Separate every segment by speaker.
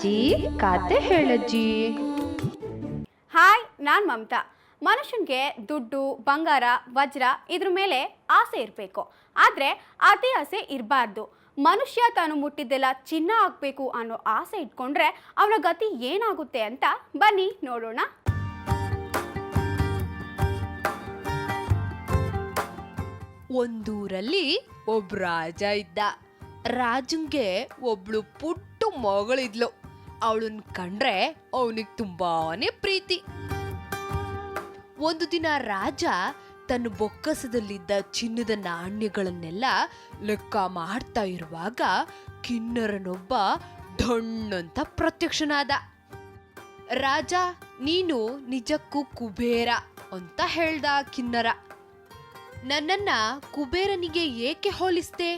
Speaker 1: ಅಜ್ಜಿ ಕತೆ ಹೇಳಜ್ಜಿ.
Speaker 2: ಹಾಯ್, ನಾನು ಮಮತಾ. ಮನುಷ್ಯನಿಗೆ ದುಡ್ಡು, ಬಂಗಾರ, ವಜ್ರ ಇದ್ರ ಮೇಲೆ ಆಸೆ ಇರಬೇಕು. ಆದರೆ ಅದೇ ಆಸೆ ಇರಬಾರ್ದು. ಮನುಷ್ಯ ತಾನು ಮುಟ್ಟಿದ್ದೆಲ್ಲ ಚಿನ್ನ ಆಗಬೇಕು ಅನ್ನೋ ಆಸೆ ಇಟ್ಕೊಂಡ್ರೆ ಅವನ ಗತಿ ಏನಾಗುತ್ತೆ ಅಂತ ಬನ್ನಿ ನೋಡೋಣ.
Speaker 3: ಒಂದೂರಲ್ಲಿ ಒಬ್ಬ ರಾಜ ಇದ್ದ. ರಾಜಂಗೆ ಒಬ್ಳು ಪುಟ್ಟ ಮಗಳಿದ್ಲು. ಅವಳನ್ನ ಕಂಡ್ರೆ ಅವನಿಗೆ ತುಂಬಾನೇ ಪ್ರೀತಿ. ಒಂದು ದಿನ ರಾಜ ತನ್ನ ಬೊಕ್ಕಸದಲ್ಲಿದ್ದ ಚಿನ್ನದ ನಾಣ್ಯಗಳನ್ನೆಲ್ಲ ಲೆಕ್ಕ ಮಾಡ್ತಾ ಇರುವಾಗ ಕಿನ್ನರನೊಬ್ಬ ಢಣ್ಣಂತ ಪ್ರತ್ಯಕ್ಷನಾದ. ರಾಜ, ನೀನು ನಿಜಕ್ಕೂ ಕುಬೇರ ಅಂತ ಹೇಳ್ದ ಕಿನ್ನರ. ನನ್ನನ್ನ ಕುಬೇರನಿಗೆ ಏಕೆ ಹೋಲಿಸ್ತೆ?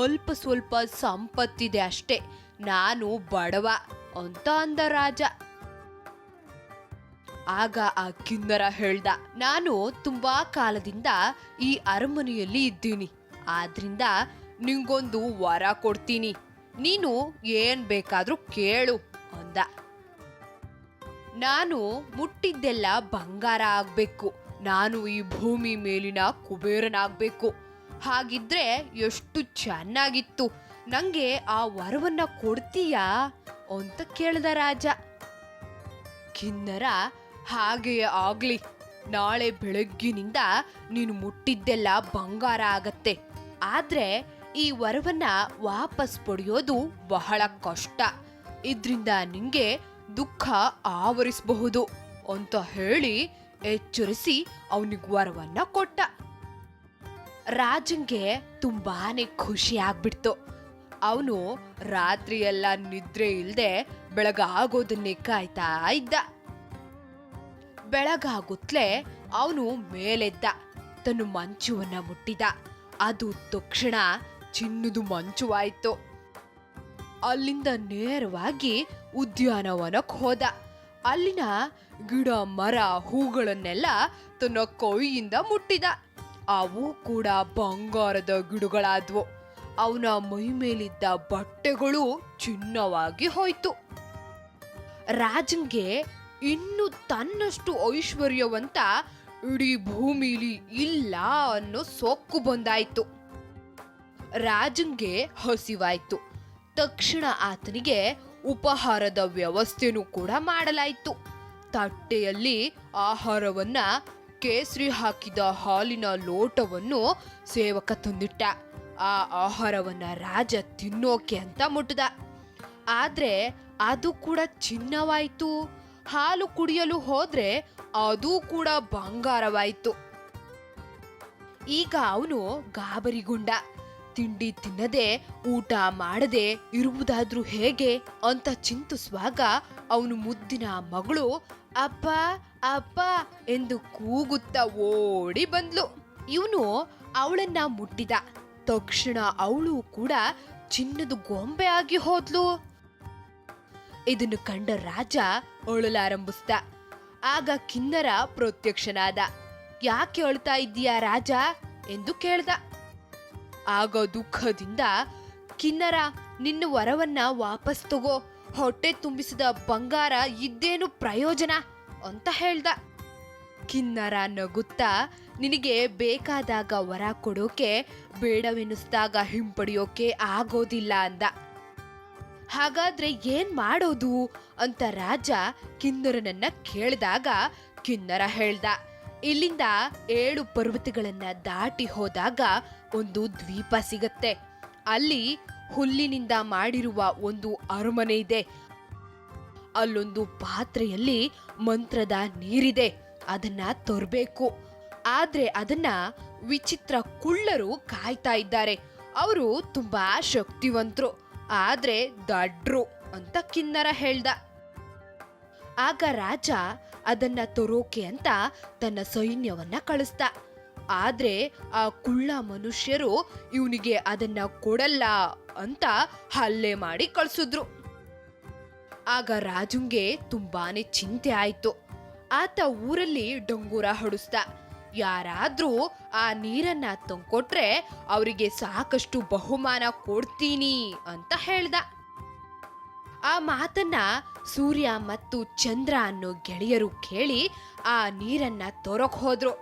Speaker 3: ಅಲ್ಪ ಸ್ವಲ್ಪ ಸಂಪತ್ತಿದೆ ಅಷ್ಟೇ, ನಾನು ಬಡವ ಅಂತ ಅಂದ ರಾಜ. ಆಗ ಆ ಕಿನ್ನರ ಹೇಳ್ದ, ನಾನು ತುಂಬಾ ಕಾಲದಿಂದ ಈ ಅರಮನೆಯಲ್ಲಿ ಇದ್ದೀನಿ, ಆದ್ರಿಂದ ನಿಂಗೊಂದು ವರ ಕೊಡ್ತೀನಿ, ನೀನು ಏನ್ ಬೇಕಾದ್ರೂ ಕೇಳು ಅಂದ. ನಾನು ಮುಟ್ಟಿದ್ದೆಲ್ಲ ಬಂಗಾರ ಆಗ್ಬೇಕು, ನಾನು ಈ ಭೂಮಿ ಮೇಲಿನ ಕುಬೇರನಾಗ್ಬೇಕು, ಹಾಗಿದ್ರೆ ಎಷ್ಟು ಚೆನ್ನಾಗಿತ್ತು, ನಂಗೆ ಆ ವರವನ್ನ ಕೊಡ್ತೀಯಾ ಅಂತ ಕೇಳ್ದ ರಾಜ. ಕಿನ್ನರ, ಹಾಗೆಯೇ ಆಗ್ಲಿ, ನಾಳೆ ಬೆಳಗ್ಗಿನಿಂದ ನೀನು ಮುಟ್ಟಿದ್ದೆಲ್ಲ ಬಂಗಾರ ಆಗತ್ತೆ, ಆದ್ರೆ ಈ ವರವನ್ನ ವಾಪಸ್ ಪಡೆಯೋದು ಬಹಳ ಕಷ್ಟ, ಇದ್ರಿಂದ ನಿಂಗೆ ದುಃಖ ಆವರಿಸಬಹುದು ಅಂತ ಹೇಳಿ ಎಚ್ಚರಿಸಿ ಅವನಿಗೆ ವರವನ್ನ ಕೊಟ್ಟ. ರಾಜಂಗೆ ತುಂಬಾನೇ ಖುಷಿ ಆಗ್ಬಿಡ್ತು. ಅವನು ರಾತ್ರಿಯೆಲ್ಲ ನಿದ್ರೆ ಇಲ್ದೆ ಬೆಳಗಾಗೋದನ್ನೇ ಕಾಯ್ತಾ ಇದ್ದ. ಬೆಳಗಾಗುತ್ತಲೇ ಅವನು ಮೇಲೆದ್ದ, ತನ್ನ ಮಂಚುವನ್ನ ಮುಟ್ಟಿದ. ಅದು ತಕ್ಷಣ ಚಿನ್ನದ ಮಂಚುವಾಯ್ತು. ಅಲ್ಲಿಂದ ನೇರವಾಗಿ ಉದ್ಯಾನವನಕ್ಕೆ ಹೋದ. ಅಲ್ಲಿನ ಗಿಡ ಮರ ಹೂಗಳನ್ನೆಲ್ಲ ತನ್ನ ಕೈಯಿಂದ ಮುಟ್ಟಿದ. ಅವು ಕೂಡ ಬಂಗಾರದ ಗಿಡಗಳಾದ್ವು. ಅವನ ಮೈ ಮೇಲಿದ್ದ ಬಟ್ಟೆಗಳು ಚಿನ್ನವಾಗಿ ಹೋಯ್ತು. ರಾಜಂಗೆ ಇನ್ನು ತನ್ನಷ್ಟು ಐಶ್ವರ್ಯವಂತ ಇಡೀ ಭೂಮಿಲಿ ಇಲ್ಲ ಅನ್ನೋ ಸೊಕ್ಕು ಬಂದಾಯ್ತು. ರಾಜಂಗೆ ಹಸಿವಾಯ್ತು. ತಕ್ಷಣ ಆತನಿಗೆ ಉಪಹಾರದ ವ್ಯವಸ್ಥೆನೂ ಕೂಡ ಮಾಡಲಾಯಿತು. ತಟ್ಟೆಯಲ್ಲಿ ಆಹಾರವನ್ನ, ಕೇಸರಿ ಹಾಕಿದ ಹಾಲಿನ ಲೋಟವನ್ನು ಸೇವಕ ತಂದಿಟ್ಟ. ಆ ಆಹಾರವನ್ನ ರಾಜ ತಿನ್ನೋಕೆ ಅಂತ ಮುಟ್ಟದ. ಆದ್ರೆ ಅದು ಕೂಡ ಚಿನ್ನವಾಯ್ತು. ಹಾಲು ಕುಡಿಯಲು ಹೋದ್ರೆ ಅದು ಕೂಡ ಬಂಗಾರವಾಯ್ತು. ಈಗ ಅವನು ಗಾಬರಿಗೊಂಡ. ತಿಂಡಿ ತಿನ್ನದೆ, ಊಟ ಮಾಡದೆ ಇರುವುದಾದ್ರೂ ಹೇಗೆ ಅಂತ ಚಿಂತಿಸುವಾಗ ಅವನು ಮುದ್ದಿನ ಮಗಳು ಅಪ್ಪ ಅಪ್ಪ ಎಂದು ಕೂಗುತ್ತಾ ಓಡಿ ಬಂದ್ಲು. ಇವನು ಅವಳನ್ನ ಮುಟ್ಟಿದ ತಕ್ಷಣ ಅವಳು ಕೂಡ ಚಿನ್ನದ ಗೊಂಬೆ ಆಗಿ ಹೋದ್ಲು. ಇದನ್ನು ಕಂಡ ರಾಜ ಅಳಲಾರಂಭಿಸ್ದ. ಆಗ ಕಿನ್ನರ ಪ್ರತ್ಯಕ್ಷನಾದ. ಯಾಕೆ ಅಳ್ತಾ ಇದ್ದೀಯಾ ರಾಜ ಎಂದು ಕೇಳ್ದ. ಆಗ ದುಃಖದಿಂದ, ಕಿನ್ನರ, ನಿನ್ನ ವರವನ್ನ ವಾಪಸ್ ತಗೋ, ಹೊಟ್ಟೆ ತುಂಬಿಸಿದ ಬಂಗಾರ ಇದ್ದೇನು ಪ್ರಯೋಜನ ಅಂತ ಹೇಳ್ದ. ಕಿನ್ನರ ನಗುತ್ತಾ, ನಿನಗೆ ಬೇಕಾದಾಗ ವರ ಕೊಡೋಕೆ, ಬೇಡವೆನಿಸ್ದಾಗ ಹಿಂಪಡೆಯೋಕೆ ಆಗೋದಿಲ್ಲ ಅಂದ. ಹಾಗಾದ್ರೆ ಏನ್ ಮಾಡೋದು ಅಂತ ರಾಜ ಕಿನ್ನರನನ್ನ ಕೇಳಿದಾಗ ಕಿನ್ನರ ಹೇಳ್ದ, ಇಲ್ಲಿಂದ 7 ಪರ್ವತಗಳನ್ನ ದಾಟಿ ಹೋದಾಗ ಒಂದು ದ್ವೀಪ ಸಿಗತ್ತೆ. ಅಲ್ಲಿ ಹುಲ್ಲಿನಿಂದ ಮಾಡಿರುವ ಒಂದು ಅರಮನೆ ಇದೆ. ಅಲ್ಲೊಂದು ಪಾತ್ರೆಯಲ್ಲಿ ಮಂತ್ರದ ನೀರಿದೆ, ಅದನ್ನ ತರಬೇಕು. ಆದ್ರೆ ಅದನ್ನ ವಿಚಿತ್ರ ಕುಳ್ಳರು ಕಾಯ್ತಾ ಇದ್ದಾರೆ. ಅವರು ತುಂಬಾ ಶಕ್ತಿವಂತರು, ಆದ್ರೆ ದಡ್ರು ಅಂತ ಕಿನ್ನರ ಹೇಳ್ದ. ಆಗ ರಾಜ ಅದನ್ನ ತರೋಕೆ ಅಂತ ತನ್ನ ಸೈನ್ಯವನ್ನ ಕಳಿಸ್ದ. ಆದ್ರೆ ಆ ಕುಳ್ಳ ಮನುಷ್ಯರು ಇವನಿಗೆ ಅದನ್ನ ಕೊಡಲ್ಲ ಅಂತ ಹಲ್ಲೆ ಮಾಡಿ ಕಳ್ಸಿದ್ರು. ಆಗ ರಾಜುಂಗೆ ತುಂಬಾನೇ ಚಿಂತೆ ಆಯ್ತು. ಆತ ಊರಲ್ಲಿ ಡಂಗೂರ ಹೊಡಿಸ್ದ. ಯಾರಾದ್ರೂ ಆ ನೀರನ್ನ ತಂದ್ಕೊಟ್ರೆ ಅವರಿಗೆ ಸಾಕಷ್ಟು ಬಹುಮಾನ ಕೊಡ್ತೀನಿ ಅಂತ ಹೇಳ್ದ. ಆ ಮಾತನ್ನ ಸೂರ್ಯ ಮತ್ತು ಚಂದ್ರ ಅನ್ನೋ ಗೆಳೆಯರು ಕೇಳಿ ಆ ನೀರನ್ನ ತೊರಕ್ ಹೋದ್ರು.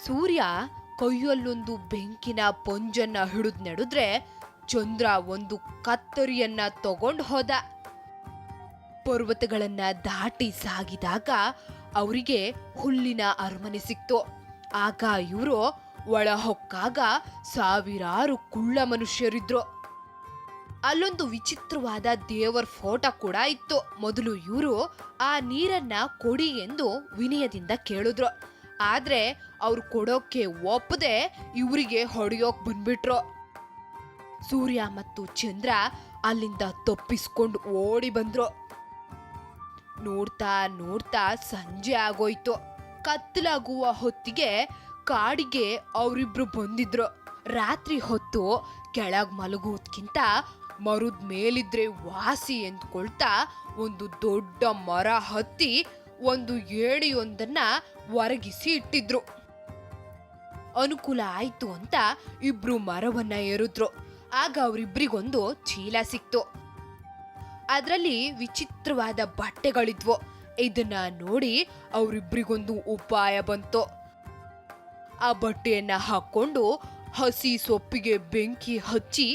Speaker 3: ಸೂರ್ಯ ಕೈಯಲ್ಲೊಂದು ಬೆಂಕಿನ ಪೊಂಜನ್ನ ಹಿಡಿದ್ ನಡೆದ್ರೆ ಚಂದ್ರ ಒಂದು ಕತ್ತರಿಯನ್ನ ತಗೊಂಡ್ ಹೋದ. ಪರ್ವತಗಳನ್ನ ದಾಟಿ ಸಾಗಿದಾಗ ಅವರಿಗೆ ಹುಲ್ಲಿನ ಅರಮನೆ ಸಿಕ್ತು. ಆಗ ಇವರು ಒಳ ಹೊಕ್ಕಾಗ ಸಾವಿರಾರು ಕುಳ್ಳ ಮನುಷ್ಯರಿದ್ರು. ಅಲ್ಲೊಂದು ವಿಚಿತ್ರವಾದ ದೇವರ ಫೋಟೋ ಕೂಡ ಇತ್ತು. ಮೊದಲು ಇವರು ಆ ನೀರನ್ನ ಕೊಡಿ ಎಂದು ವಿನಯದಿಂದ ಕೇಳಿದ್ರು. ಆದ್ರೆ ಅವ್ರು ಕೊಡೋಕೆ ಒಪ್ಪದೆ ಇವರಿಗೆ ಹೊಡೆಯೋಕ್ ಬಂದ್ಬಿಟ್ರು. ಸೂರ್ಯ ಮತ್ತು ಚಂದ್ರ ಅಲ್ಲಿಂದ ತಪ್ಪಿಸ್ಕೊಂಡು ಓಡಿ ಬಂದ್ರು. ನೋಡ್ತಾ ನೋಡ್ತಾ ಸಂಜೆ ಆಗೋಯ್ತು. ಕತ್ತಲಾಗುವ ಹೊತ್ತಿಗೆ ಕಾಡಿಗೆ ಅವರಿಬ್ರು ಬಂದಿದ್ರು. ರಾತ್ರಿ ಹೊತ್ತು ಕೆಳಗ್ ಮಲಗುವುದಕ್ಕಿಂತ ಮರದ ಮೇಲಿದ್ರೆ ವಾಸಿ ಎಂದ್ಕೊಳ್ತಾ ಒಂದು ದೊಡ್ಡ ಮರ ಹತ್ತಿ ಒಂದು ಏಡಿಯೊಂದನ್ನ ಒರಗಿಸಿ ಇಟ್ಟಿದ್ರು. ಅನುಕೂಲ ಆಯ್ತು ಅಂತ ಇಬ್ರು ಮರವನ್ನ ಏರಿದ್ರು. ಆಗ ಅವರಿಬ್ರಿಗೊಂದು ಚೀಲ ಸಿಕ್ತು. ಅದರಲ್ಲಿ ವಿಚಿತ್ರವಾದ ಬಟ್ಟೆಗಳಿದ್ವು. ಇದನ್ನ ನೋಡಿ ಅವರಿಬ್ರಿಗೊಂದು ಉಪಾಯ ಬಂತು. ಆ ಬಟ್ಟೆಯನ್ನ ಹಾಕೊಂಡು ಹಸಿ ಸೊಪ್ಪಿಗೆ ಬೆಂಕಿ ಹಚ್ಚಿ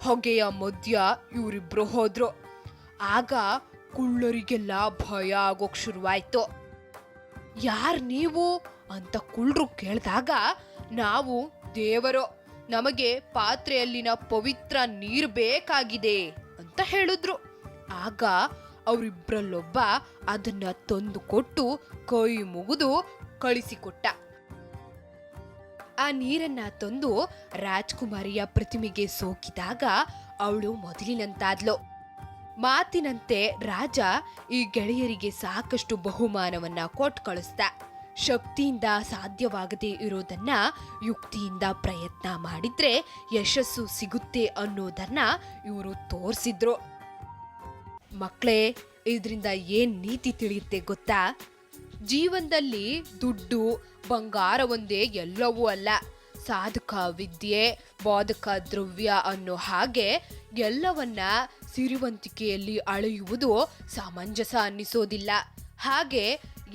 Speaker 3: ಹೊಗೆಯ ಮಧ್ಯ ಇವರಿಬ್ರು ಹೋದ್ರು. ಆಗ ಕುಳ್ಳರಿಗೆಲ್ಲ ಭಯ ಆಗೋಕ್ ಶುರುವಾಯ್ತು. ಯಾರ್ ನೀವು ಅಂತ ಕುಳ್ರು ಕೇಳಿದಾಗ ನಾವು ದೇವರು, ನಮಗೆ ಪಾತ್ರೆಯಲ್ಲಿನ ಪವಿತ್ರ ನೀರು ಬೇಕಾಗಿದೆ ಅಂತ ಹೇಳಿದ್ರು. ಆಗ ಅವರಿಬ್ರಲ್ಲೊಬ್ಬ ಅದನ್ನ ತಂದು ಕೊಟ್ಟು ಕೈ ಮುಗಿದು ಕಳಿಸಿಕೊಟ್ಟ. ಆ ನೀರನ್ನ ತಂದು ರಾಜ್ಕುಮಾರಿಯ ಪ್ರತಿಮೆಗೆ ಸೋಕಿದಾಗ ಅವಳು ಮೊದಲಿನಂತಾದ್ಲು. ಮಾತಿನಂತೆ ರಾಜ ಈ ಗೆಳೆಯರಿಗೆ ಸಾಕಷ್ಟು ಬಹುಮಾನವನ್ನ ಕೊಟ್ಟು ಕಳಿಸ್ದ. ಶಕ್ತಿಯಿಂದ ಸಾಧ್ಯವಾಗದೇ ಇರೋದನ್ನ ಯುಕ್ತಿಯಿಂದ ಪ್ರಯತ್ನ ಮಾಡಿದ್ರೆ ಯಶಸ್ಸು ಸಿಗುತ್ತೆ ಅನ್ನೋದನ್ನ ಇವರು ತೋರಿಸಿದ್ರು. ಮಕ್ಕಳೇ, ಇದರಿಂದ ಏನ್ ನೀತಿ ತಿಳಿಯುತ್ತೆ ಗೊತ್ತಾ? ಜೀವನದಲ್ಲಿ ದುಡ್ಡು ಬಂಗಾರ ಒಂದೇ ಎಲ್ಲವೂ ಅಲ್ಲ. ಸಾಧಕ ವಿದ್ಯೆ, ಬೋಧಕ ದ್ರವ್ಯ ಅನ್ನೋ ಹಾಗೆ ಎಲ್ಲವನ್ನ ಸಿರಿವಂತಿಕೆಯಲ್ಲಿ ಅಳೆಯುವುದು ಸಮಂಜಸ ಅನ್ನಿಸೋದಿಲ್ಲ. ಹಾಗೆ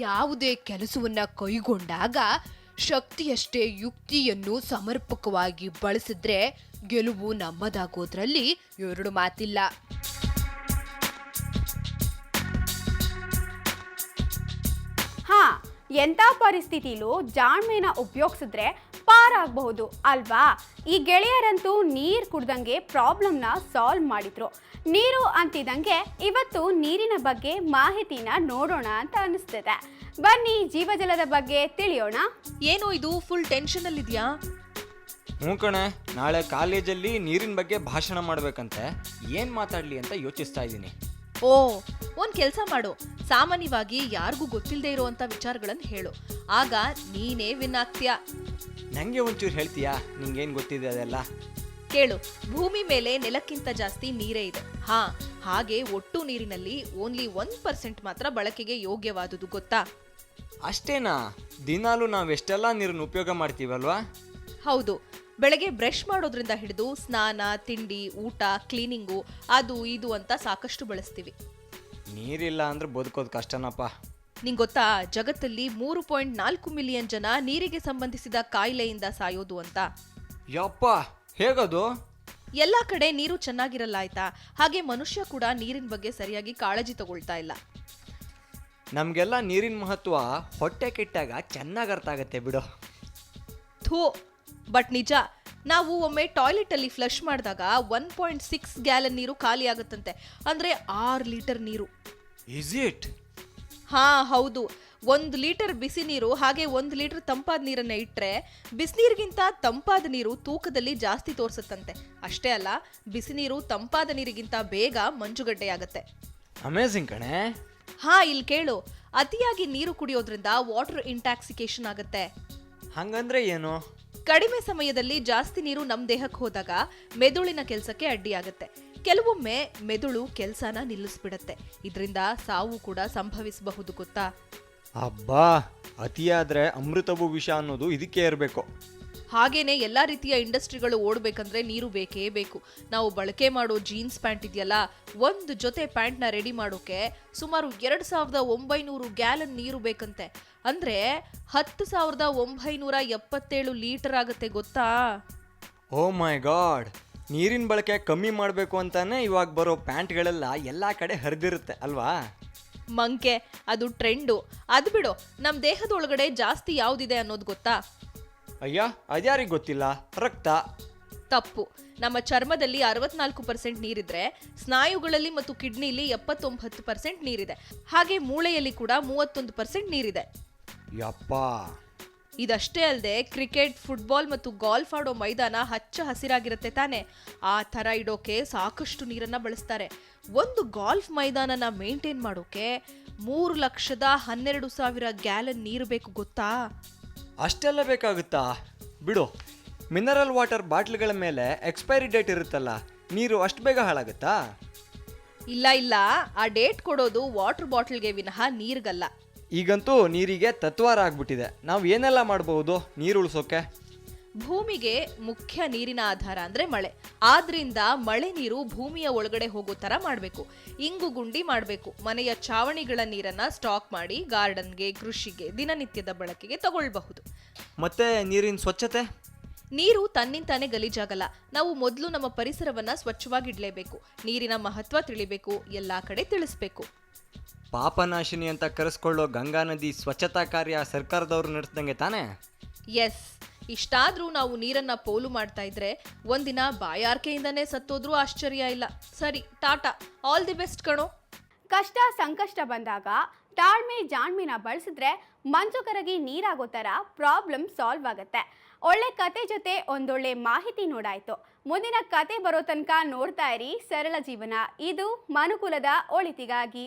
Speaker 3: ಯಾವುದೇ ಕೆಲಸವನ್ನ ಕೈಗೊಂಡಾಗ ಶಕ್ತಿಯಷ್ಟೇ ಯುಕ್ತಿಯನ್ನು ಸಮರ್ಪಕವಾಗಿ ಬಳಸಿದ್ರೆ ಗೆಲುವು ನಮ್ಮದಾಗೋದ್ರಲ್ಲಿ ಎರಡು ಮಾತಿಲ್ಲ.
Speaker 2: ಹಾ, ಎಂಥ ಪರಿಸ್ಥಿತಿಲೂ ಜಾಣ್ಮೆನ ಉಪಯೋಗಿಸಿದ್ರೆ ಪಾರಾಗಬಹುದು ಅಲ್ವಾ? ಈ ಗೆಳೆಯರಂತೂ ನೀರು ಕುಡ್ದಂಗೆ ಪ್ರಾಬ್ಲಮ್ನ ಸಾಲ್ವ್ ಮಾಡಿದ್ರು. ನೀರು ಅಂತಿದಂಗೆ ಇವತ್ತು ನೀರಿನ ಬಗ್ಗೆ ಮಾಹಿತಿನ ನೋಡೋಣ ಅಂತ ಅನಿಸ್ತದೆ. ಬನ್ನಿ ಜೀವಜಲದ ಬಗ್ಗೆ ತಿಳಿಯೋಣ.
Speaker 4: ಏನೋ ಇದು ಫುಲ್ ಟೆನ್ಷನ್ ಅಲ್ಲಿದ್ಯಾ?
Speaker 5: ಹ್ಞೂ ಕಣೆ, ನಾಳೆ ಕಾಲೇಜಲ್ಲಿ ನೀರಿನ ಬಗ್ಗೆ ಭಾಷಣ ಮಾಡ್ಬೇಕಂತೆ. ಏನು ಮಾತಾಡಲಿ ಅಂತ ಯೋಚಿಸ್ತಾ ಇದ್ದೀನಿ.
Speaker 4: ಓ, ಒಂದ್ ಕೆಲ್ಸ ಮಾಡು, ಸಾಮಾನ್ಯವಾಗಿ ಯಾರಿಗೂ ಗೊತ್ತಿಲ್ಲದೆ ಇರುವಂತ ವಿಚಾರಗಳನ್ನು ಹೇಳು. ಆಗ ನೀನೇ ವಿನ್ ಆಗ್ತೀಯ.
Speaker 5: ನನಗೆ ಒಂಚೂರು ಹೇಳ್ತೀಯಾ? ನಿಂಗೇನು ಗೊತ್ತಿದೆ ಅದೆಲ್ಲ?
Speaker 4: ಕೇಳು, ಭೂಮಿ ಮೇಲೆ ನೆಲಕ್ಕಿಂತ ಜಾಸ್ತಿ ನೀರೇ ಇದೆ. ಹಾ, ಹಾಗೆ ಒಟ್ಟು ನೀರಿನಲ್ಲಿ ಓನ್ಲಿ 1% ಮಾತ್ರ ಬಳಕೆಗೆ ಯೋಗ್ಯವಾದುದು, ಗೊತ್ತಾ?
Speaker 5: ಅಷ್ಟೇನಾ? ದಿನಾಲೂ ನಾವು ಎಷ್ಟೆಲ್ಲ ನೀರನ್ನು ಉಪಯೋಗ ಮಾಡ್ತೀವಲ್ವಾ?
Speaker 4: ಹೌದು. ಬೆಳಗ್ಗೆ ಬ್ರಷ್ ಮಾಡೋದ್ರಿಂದ ಹಿಡಿದು ಸ್ನಾನ, ತಿಂಡಿ, ಊಟ, ಕ್ಲೀನಿಂಗು, ಅದು ಇದು ಅಂತ ಸಾಕಷ್ಟು ಬಳಸ್ತೀವಿ.
Speaker 5: ನೀರಿಲ್ಲ ಅಂದ್ರೆ ಬದುಕೋದು ಕಷ್ಟನಪ್ಪ.
Speaker 4: ನಿಂಗೆ ಗೊತ್ತಾ, ಜಗತ್ತಲ್ಲಿ 3.4 ಮಿಲಿಯನ್ ಜನ ನೀರಿಗೆ ಸಂಬಂಧಿಸಿದ ಕಾಯಿಲೆಯಿಂದ ಸಾಯೋದು ಅಂತ.
Speaker 5: ಯಪ್ಪ, ಹೇಗದು?
Speaker 4: ಎಲ್ಲಾ ಕಡೆ ನೀರು ಚೆನ್ನಾಗಿರಲ್ಲ ಆಯ್ತಾ? ಹಾಗೆ ಮನುಷ್ಯ ಕೂಡ ನೀರಿನ ಬಗ್ಗೆ ಸರಿಯಾಗಿ ಕಾಳಜಿ ತಗೊಳ್ತಾ ಇಲ್ಲ.
Speaker 5: ನಮಗೆಲ್ಲ ನೀರಿನ ಮಹತ್ವ ಹೊಟ್ಟೆ ಕೆಟ್ಟಾಗ ಚೆನ್ನಾಗಿ ಅರ್ಥ ಆಗತ್ತೆ ಬಿಡು.
Speaker 4: ಥೂ, ಬಟ್ ನಿಜ. ನಾವು ಒಮ್ಮೆ ಟಾಯ್ಲೆಟ್ ಅಲ್ಲಿ ಫ್ಲಶ್ ಮಾಡಿದಾಗ 1.6 ಗ್ಯಾಲನ್ ನೀರು ಖಾಲಿ ಆಗುತ್ತಂತೆ. ಅಂದ್ರೆ 6 ಲೀಟರ್ ನೀರು.
Speaker 5: Is it?
Speaker 4: ಹಾ, ಹೌದು. 1 ಲೀಟರ್ ಬಿಸಿ ನೀರು ಹಾಗೆ 1 ಲೀಟರ್ ತಂಪಾದ ನೀರನ್ನ ಇಟ್ರೆ ಬಿಸಿನೀರಿಗಿಂತ ತಂಪಾದ ನೀರು ತೂಕದಲ್ಲಿ ಜಾಸ್ತಿ ತೋರ್ಸುತ್ತಂತೆ. ಅಷ್ಟೇ ಅಲ್ಲ, ಬಿಸಿ ನೀರು ತಂಪಾದ ನೀರಿಗಿಂತ ಬೇಗ ಮಂಜುಗಡ್ಡೆಯಾಗತ್ತೆ.
Speaker 5: ಅಮೇಜಿಂಗ್ ಕಣೆ.
Speaker 4: ಹಾ, ಇಲ್ಲಿ ಕೇಳು, ಅತಿಯಾಗಿ ನೀರು ಕುಡಿಯೋದ್ರಿಂದ ವಾಟರ್ ಇಂಟಾಕ್ಸಿಕೇಶನ್ ಆಗುತ್ತೆ.
Speaker 5: ಹಂಗಂದ್ರೆ ಏನು?
Speaker 4: ಕಡಿಮೆ ಸಮಯದಲ್ಲಿ ಜಾಸ್ತಿ ನೀರು ನಮ್ಮ ದೇಹಕ್ಕೆ ಹೋದಾಗ ಮೆದುಳಿನ ಕೆಲಸಕ್ಕೆ ಅಡ್ಡಿಯಾಗುತ್ತೆ. ಕೆಲವೊಮ್ಮೆ ಮೆದುಳು ಕೆಲಸನ ನಿಲ್ಲಿಸ್ಬಿಡತ್ತೆ. ಇದರಿಂದ ಸಾವು ಕೂಡ ಸಂಭವಿಸಬಹುದು, ಗೊತ್ತಾ?
Speaker 5: ಅಬ್ಬಾ, ಅತಿಯಾದ್ರೆ ಅಮೃತವೂ ವಿಷ ಅನ್ನೋದು ಇದಕ್ಕೆ ಇರಬೇಕು.
Speaker 4: ಹಾಗೇನೆ ಎಲ್ಲ ರೀತಿಯ ಇಂಡಸ್ಟ್ರಿಗಳು ಓಡಬೇಕಂದ್ರೆ ನೀರು ಬೇಕೇ ಬೇಕು. ನಾವು ಬಳಕೆ ಮಾಡೋ ಜೀನ್ಸ್ ಪ್ಯಾಂಟ್ ಇದೆಯಲ್ಲ, ಒಂದು ಜೊತೆ ಪ್ಯಾಂಟ್ನ ರೆಡಿ ಮಾಡೋಕೆ ಸುಮಾರು 2900 ಗ್ಯಾಲನ್ ನೀರು ಬೇಕಂತೆ. ಅಂದ್ರೆ 10,977 ಲೀಟರ್ ಆಗುತ್ತೆ ಗೊತ್ತಾ?
Speaker 5: ಓ ಮೈ ಗಾಡ್, ನೀರಿನ ಬಳಕೆ ಕಮ್ಮಿ ಮಾಡಬೇಕು ಅಂತಾನೆ ಇವಾಗ ಬರೋ ಪ್ಯಾಂಟ್ಗಳೆಲ್ಲ ಎಲ್ಲ ಕಡೆ ಹರಿದಿರುತ್ತೆ ಅಲ್ವಾ?
Speaker 4: ಮಂಕೆ, ಅದು ಟ್ರೆಂಡು. ಅದು ಬಿಡು, ನಮ್ಮ ದೇಹದೊಳಗಡೆ ಜಾಸ್ತಿ ಯಾವ್ದಿದೆ ಅನ್ನೋದು ಗೊತ್ತಾ?
Speaker 5: ಅಯ್ಯ, ಅದ್ಯಾರಿಗೆ ಗೊತ್ತಿಲ್ಲ. ರಕ್ತ.
Speaker 4: ತಪ್ಪು. ನಮ್ಮ ಚರ್ಮದಲ್ಲಿ 64% ನೀರಿದ್ರೆ, ಸ್ನಾಯುಗಳಲ್ಲಿ ಮತ್ತು ಕಿಡ್ನಿಲಿ 79% ನೀರಿದೆ. ಹಾಗೆ ಮೂಳೆಯಲ್ಲಿ ಕೂಡ 31% ನೀರಿದೆ.
Speaker 5: ಯಪ್ಪ.
Speaker 4: ಇದಷ್ಟೇ ಅಲ್ಲದೆ ಕ್ರಿಕೆಟ್, ಫುಟ್ಬಾಲ್ ಮತ್ತು ಗಾಲ್ಫ್ ಆಡೋ ಮೈದಾನ ಹಚ್ಚ ಹಸಿರಾಗಿರುತ್ತೆ ತಾನೆ, ಆ ಥರ ಇಡೋಕೆ ಸಾಕಷ್ಟು ನೀರನ್ನ ಬಳಸ್ತಾರೆ. ಒಂದು ಗಾಲ್ಫ್ ಮೈದಾನನ ಮೇಂಟೈನ್ ಮಾಡೋಕೆ 3,12,000 ಗ್ಯಾಲನ್ ನೀರು ಬೇಕು ಗೊತ್ತಾ?
Speaker 5: ಅಷ್ಟೆಲ್ಲ ಬೇಕಾಗುತ್ತಾ? ಬಿಡು, ಮಿನರಲ್ ವಾಟರ್ ಬಾಟ್ಲ್ಗಳ ಮೇಲೆ ಎಕ್ಸ್ಪೈರಿ ಡೇಟ್ ಇರುತ್ತಲ್ಲ, ನೀರು ಅಷ್ಟು ಬೇಗ ಹಾಳಾಗುತ್ತಾ?
Speaker 4: ಇಲ್ಲ, ಆ ಡೇಟ್ ಕೊಡೋದು ವಾಟರ್ ಬಾಟಲ್ಗೆ ವಿನಃ ನೀರಿಗಲ್ಲ.
Speaker 5: ಈಗಂತೂ ನೀರಿಗೆ ತತ್ವಾರ ಆಗ್ಬಿಟ್ಟಿದೆ. ನಾವು ಏನೆಲ್ಲ ಮಾಡಬಹುದು ನೀರು ಉಳಿಸೋಕೆ?
Speaker 4: ಭೂಮಿಗೆ ಮುಖ್ಯ ನೀರಿನ ಆಧಾರ ಅಂದ್ರೆ ಮಳೆ. ಆದ್ರಿಂದ ಮಳೆ ನೀರು ಭೂಮಿಯ ಒಳಗಡೆ ಹೋಗೋ ತರ ಮಾಡಬೇಕು. ಇಂಗು ಗುಂಡಿ ಮಾಡಬೇಕು. ಮನೆಯ ಚಾವಣಿಗಳ ನೀರನ್ನ ಸ್ಟಾಕ್ ಮಾಡಿ ಗಾರ್ಡನ್ಗೆ, ಕೃಷಿಗೆ, ದಿನನಿತ್ಯದ ಬಳಕೆಗೆ ತಗೊಳ್ಬಹುದು.
Speaker 5: ಮತ್ತೆ ನೀರಿನ ಸ್ವಚ್ಛತೆ?
Speaker 4: ನೀರು ತನ್ನಿಂತಾನೆ ಗಲೀಜಾಗಲ್ಲ. ನಾವು ಮೊದಲು ನಮ್ಮ ಪರಿಸರವನ್ನ ಸ್ವಚ್ಛವಾಗಿಡ್ಲೇಬೇಕು. ನೀರಿನ ಮಹತ್ವ ತಿಳಿಬೇಕು, ಎಲ್ಲಾ ಕಡೆ ತಿಳಿಸ್ಬೇಕು.
Speaker 5: ಪಾಪನಾಶಿನಿ ಅಂತ ಕರೆಸ್ಕೊಳ್ಳೋ ಗಂಗಾ ನದಿ ಸ್ವಚ್ಛತಾ ಕಾರ್ಯ ಸರ್ಕಾರದವರು ನಡೆಸ್ದಂಗೆ ತಾನೇ?
Speaker 4: ಎಸ್. ಇಷ್ಟಾದ್ರೂ ನಾವು ನೀರನ್ನ ಪೋಲು ಮಾಡ್ತಾ ಇದ್ರೆ ಒಂದಿನ ಬಾಯಾರ್ಕೆಯಿಂದನೇ ಸತ್ತೋದ್ರೂ ಆಶ್ಚರ್ಯ ಇಲ್ಲ. ಸರಿ, ಟಾಟಾ, ಆಲ್ ದಿ ಬೆಸ್ಟ್ ಕಣೋ.
Speaker 2: ಕಷ್ಟ ಸಂಕಷ್ಟ ಬಂದಾಗ ತಾಳ್ಮೆ ಜಾಣ್ಮೆನ ಬಳಸಿದ್ರೆ ಮಂಜು ಕರಗಿ ನೀರಾಗೋ ಥರ ಪ್ರಾಬ್ಲಮ್ ಸಾಲ್ವ್ ಆಗುತ್ತೆ. ಒಳ್ಳೆ ಕತೆ ಜೊತೆ ಒಂದೊಳ್ಳೆ ಮಾಹಿತಿ ನೋಡಾಯ್ತು. ಮುಂದಿನ ಕತೆ ಬರೋ ತನಕ ನೋಡ್ತಾ ಇರಿ ಸರಳ ಜೀವನ. ಇದು ಮನುಕುಲದ ಒಳಿತಿಗಾಗಿ.